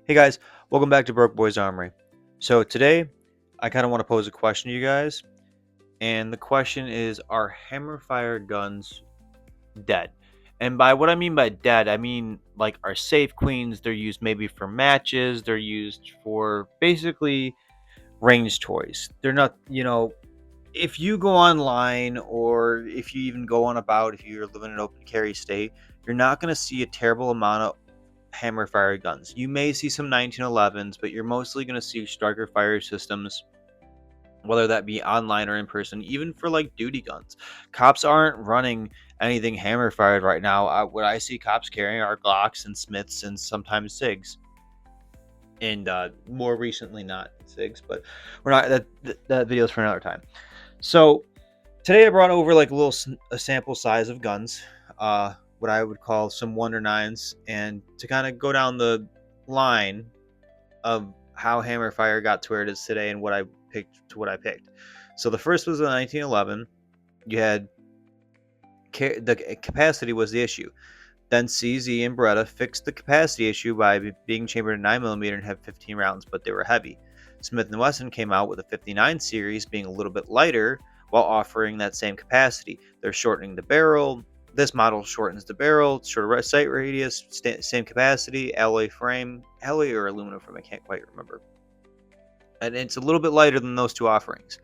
Hey guys, welcome back to Broke Boys Armory. So today, I kind of want to pose a question to you guys, and the question is: Are hammerfire guns dead? And by what I mean by dead, I mean like are safe queens. They're used maybe for matches. They're used for basically range toys. They're not, if you go online or if you even go on about if you're living in an open carry state, you're not going to see a terrible amount of hammer fire guns. You may see some 1911s, but you're mostly going to see striker fire systems, whether that be online or in person, even for like duty guns. Cops aren't running anything hammer fired right now. What I see cops carrying are Glocks and Smiths and sometimes SIGs. And more recently, not SIGs, but we're not that video's for another time. So today I brought over like a sample size of guns, what I would call some Wonder Nines, and to kind of go down the line of how Hammerfire got to where it is today and what I picked to what I picked. So the first was the 1911. You had the capacity was the issue. Then CZ and Beretta fixed the capacity issue by being chambered in 9mm and have 15 rounds, but they were heavy. Smith & Wesson came out with a 59 series being a little bit lighter while offering that same capacity. They're shortening the barrel. This model shortens the barrel, shorter sight radius, same capacity, alloy frame, alloy or aluminum frame, I can't quite remember. And it's a little bit lighter than those two offerings.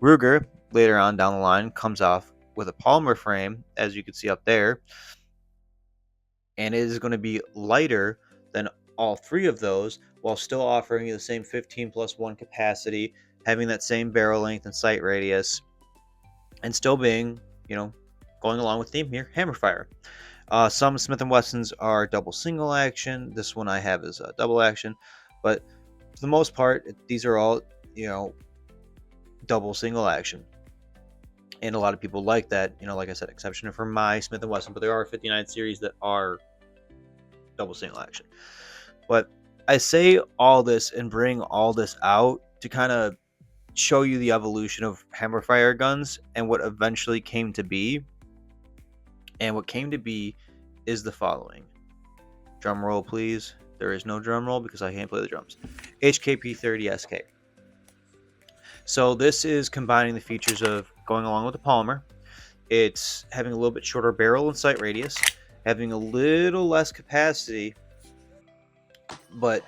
Ruger, later on down the line, comes off with a polymer frame, as you can see up there, and it is going to be lighter than all three of those while still offering you the same 15 plus 1 capacity, having that same barrel length and sight radius, and still being, going along with theme here, hammerfire. Some Smith & Wessons are double single action. This one I have is a double action, but for the most part, these are all, double single action. And a lot of people like that, like I said, exception for my Smith & Wesson, but there are 59 series that are double single action. But I say all this and bring all this out to kind of show you the evolution of hammerfire guns and what eventually came to be. And what came to be is the following. Drum roll, please. There is no drum roll because I can't play the drums. HKP30SK. So this is combining the features of going along with the polymer. It's having a little bit shorter barrel and sight radius, having a little less capacity, but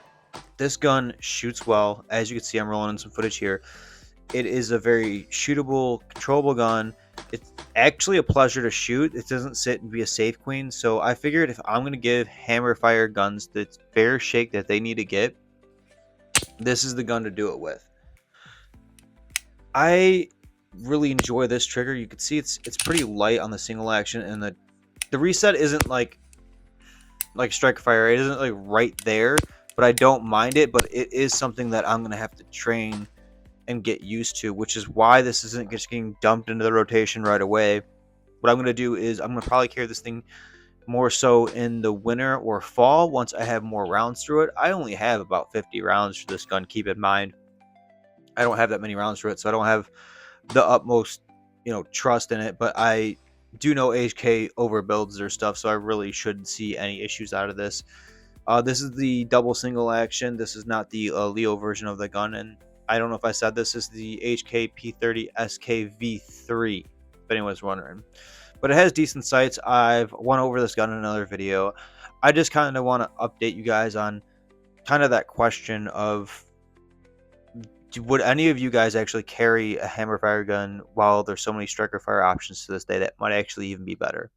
this gun shoots well. As you can see, I'm rolling in some footage here. It is a very shootable, controllable gun. It's actually a pleasure to shoot. It doesn't sit and be a safe queen. So I figured if I'm going to give hammerfire guns the fair shake that they need to get, this is the gun to do it with. I really enjoy this trigger. You can see it's pretty light on the single action, and the reset isn't like Strike Fire. It isn't like right there, but I don't mind it. But it is something that I'm gonna have to train and get used to, which is why this isn't just getting dumped into the rotation right away. What I'm gonna do is I'm gonna probably carry this thing more so in the winter or fall once I have more rounds through it. I only have about 50 rounds for this gun. Keep in mind, I don't have that many rounds through it, so I don't have the utmost, trust in it. But I do know HK overbuilds their stuff, so I really shouldn't see any issues out of this. This is the double single action. This is not the Leo version of the gun, and I don't know if I said this is the HK P30 SKV3, if anyone's wondering. But it has decent sights. I've went over this gun in another video. I just kind of want to update you guys on kind of that question of would any of you guys actually carry a hammerfire gun while there's so many striker fire options to this day that might actually even be better?